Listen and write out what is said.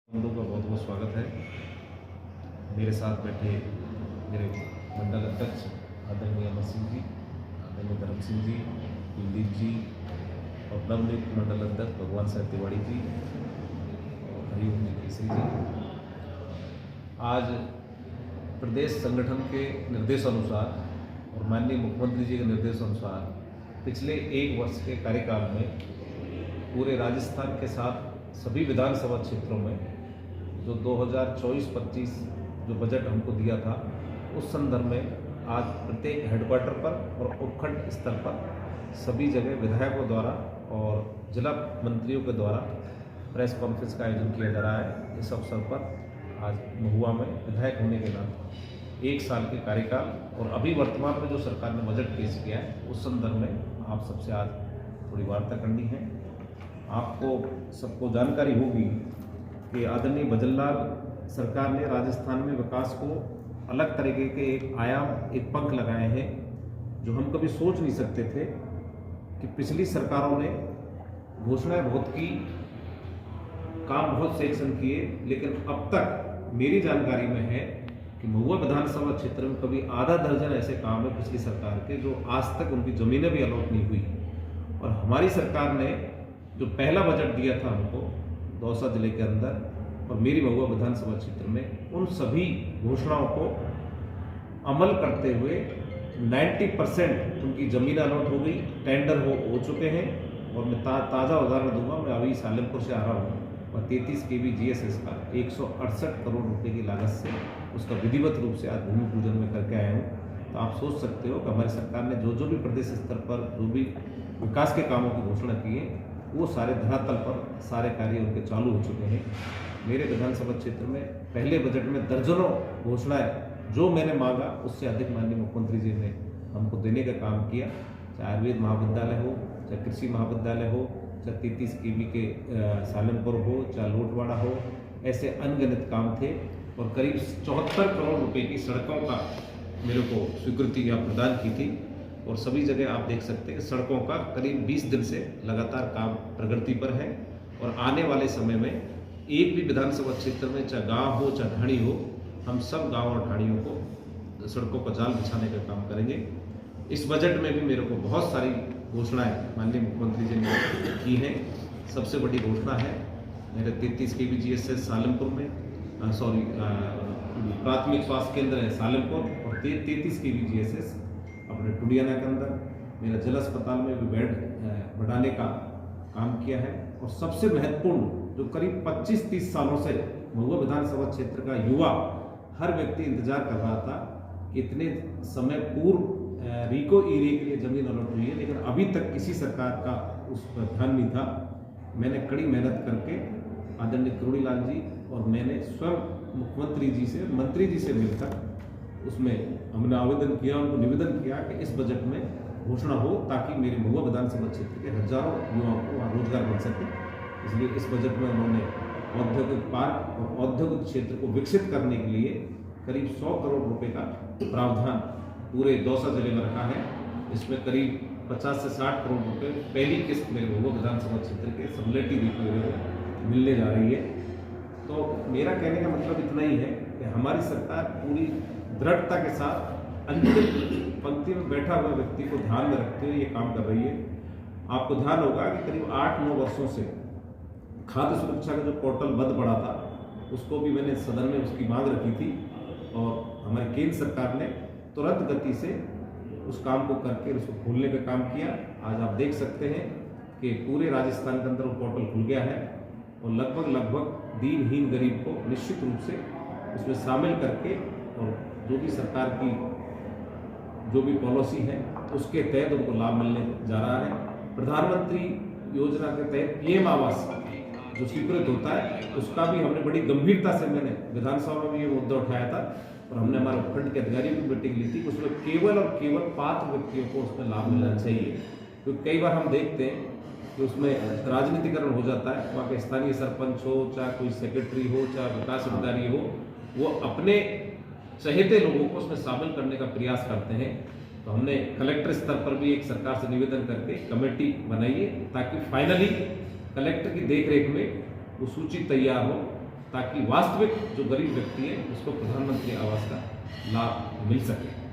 हम लोग का बहुत बहुत स्वागत है। मेरे साथ बैठे मेरे मंडल अध्यक्ष आदरणीय अमर सिंह जी, आदरणीय धर्म सिंह जी, कुलदीप जी और नवनियुक्त मंडल अध्यक्ष भगवान साहब तिवाड़ी जी और हरिओम जी केसरी जी। आज प्रदेश संगठन के निर्देशानुसार और माननीय मुख्यमंत्री जी के निर्देशानुसार पिछले एक वर्ष के कार्यकाल में पूरे राजस्थान के साथ सभी विधानसभा क्षेत्रों में जो 2024-25 जो बजट हमको दिया था, उस संदर्भ में आज प्रत्येक हेडक्वार्टर पर और उपखंड स्तर पर सभी जगह विधायकों द्वारा और जिला मंत्रियों के द्वारा प्रेस कॉन्फ्रेंस का आयोजन किया जा रहा है। इस अवसर पर आज महुआ में विधायक होने के नाते एक साल के कार्यकाल और अभी वर्तमान में जो सरकार ने बजट पेश किया है, उस संदर्भ में आप सबसे आज थोड़ी वार्ता करनी है। आपको सबको जानकारी होगी कि आदरणीय भजनलाल सरकार ने राजस्थान में विकास को अलग तरीके के एक आयाम, एक पंख लगाए हैं जो हम कभी सोच नहीं सकते थे कि पिछली सरकारों ने घोषणाएं बहुत की, काम बहुत सेक्शन किए, लेकिन अब तक मेरी जानकारी में है कि महुआ विधानसभा क्षेत्र में कभी आधा दर्जन ऐसे काम है पिछली सरकार के जो आज तक उनकी जमीनें भी अलॉट नहीं हुई। और हमारी सरकार ने जो पहला बजट दिया था हमको दौसा जिले के अंदर और मेरी महुआ विधानसभा क्षेत्र में, उन सभी घोषणाओं को अमल करते हुए 90% उनकी ज़मीन अलॉट हो गई, टेंडर हो चुके हैं। और मैं ताज़ा उदाहरण दूंगा, मैं अभी सालेमपुर से आ रहा हूँ और 33 kV GSS का 168 करोड़ रुपए की लागत से उसका विधिवत रूप से आज भूमि पूजन में करके आया हूँ। तो आप सोच सकते हो कि हमारी सरकार ने जो भी प्रदेश स्तर पर जो भी विकास के कामों की घोषणा की है, वो सारे धरातल पर सारे कार्य उनके चालू हो चुके हैं। मेरे विधानसभा क्षेत्र में पहले बजट में दर्जनों घोषणाएं जो मैंने मांगा उससे अधिक माननीय मुख्यमंत्री जी ने हमको देने का काम किया। चाहे आयुर्वेद महाविद्यालय हो, चाहे कृषि महाविद्यालय हो, चाहे 33 kV के सालनपुर हो, चाहे लोटवाड़ा हो, ऐसे अनगिनत काम थे। और करीब 74 करोड़ रुपए की सड़कों का मेरे को स्वीकृति प्रदान की थी। और सभी जगह आप देख सकते हैं सड़कों का करीब 20 दिन से लगातार काम प्रगति पर है। और आने वाले समय में एक भी विधानसभा क्षेत्र में चाहे गांव हो चाहे ढाणी हो, हम सब गांव और ढाणियों को सड़कों का जाल बिछाने का काम करेंगे। इस बजट में भी मेरे को बहुत सारी घोषणाएं माननीय मुख्यमंत्री जी ने की हैं। सबसे बड़ी घोषणा है मेरे 33 kV GSS सालमपुर में, प्राथमिक स्वास्थ्य केंद्र है सालमपुर और 33 kV GSS अपने टुडियाना के अंदर मेरा जिला अस्पताल में भी बेड बढ़ाने का काम किया है। और सबसे महत्वपूर्ण जो करीब 25-30 सालों से महुआ विधानसभा क्षेत्र का युवा हर व्यक्ति इंतजार कर रहा था कि इतने समय पूर्व रीको ईरे के लिए जमीन अलॉट हुई है, लेकिन अभी तक किसी सरकार का उस पर ध्यान नहीं था। मैंने कड़ी मेहनत करके आदरणीय करुणीलाल जी और मैंने स्वयं मुख्यमंत्री जी से, मंत्री जी से मिलकर उसमें हमने आवेदन किया, उनको निवेदन किया कि इस बजट में घोषणा हो ताकि मेरे महुआ विधानसभा क्षेत्र के हजारों युवाओं को वहाँ रोजगार मिल सके। इसलिए इस बजट में उन्होंने औद्योगिक पार्क और औद्योगिक क्षेत्र को विकसित करने के लिए करीब 100 करोड़ रुपए का प्रावधान पूरे दौसा जिले में रखा है। इसमें करीब 50 से 60 करोड़ रुपए पहली किस्त मेरे महुआ विधानसभा क्षेत्र के सबलेटी मिलने जा रही है। तो मेरा कहने का मतलब इतना ही है कि हमारी सरकार पूरी दृढ़ता के साथ अंतिम पंक्ति में बैठा हुआ व्यक्ति को ध्यान में रखते हुए ये काम कर रही है। आपको ध्यान होगा कि करीब 8-9 वर्षों से खाद्य सुरक्षा का जो पोर्टल बंद पड़ा था, उसको भी मैंने सदन में उसकी मांग रखी थी और हमारी केंद्र सरकार ने तुरंत गति से उस काम को करके उसको खोलने का काम किया। आज आप देख सकते हैं कि पूरे राजस्थान के अंदर वो पोर्टल खुल गया है और लगभग दीनहीन गरीब को निश्चित रूप से उसमें शामिल करके और जो भी सरकार की जो भी पॉलिसी है उसके तहत उनको लाभ मिलने जा रहा है। प्रधानमंत्री योजना के तहत PM आवास जो स्वीकृत होता है उसका भी हमने बड़ी गंभीरता से, मैंने विधानसभा में भी ये मुद्दा उठाया था और हमने हमारे उपखंड के अधिकारियों की मीटिंग ली थी। उसमें केवल और केवल पात्र व्यक्तियों को उसमें लाभ मिलना चाहिए, क्योंकि कई बार हम देखते हैं कि उसमें राजनीतिकरण हो जाता है। वहाँ के स्थानीय सरपंच हो, चाहे कोई सेक्रेटरी हो, चाहे विकास अधिकारी हो, वो अपने चहेते लोगों को उसमें शामिल करने का प्रयास करते हैं। तो हमने कलेक्टर स्तर पर भी एक सरकार से निवेदन करके कमेटी बनाई है ताकि फाइनली कलेक्टर की देखरेख में वो सूची तैयार हो ताकि वास्तविक जो गरीब व्यक्ति है उसको प्रधानमंत्री आवास का लाभ मिल सके।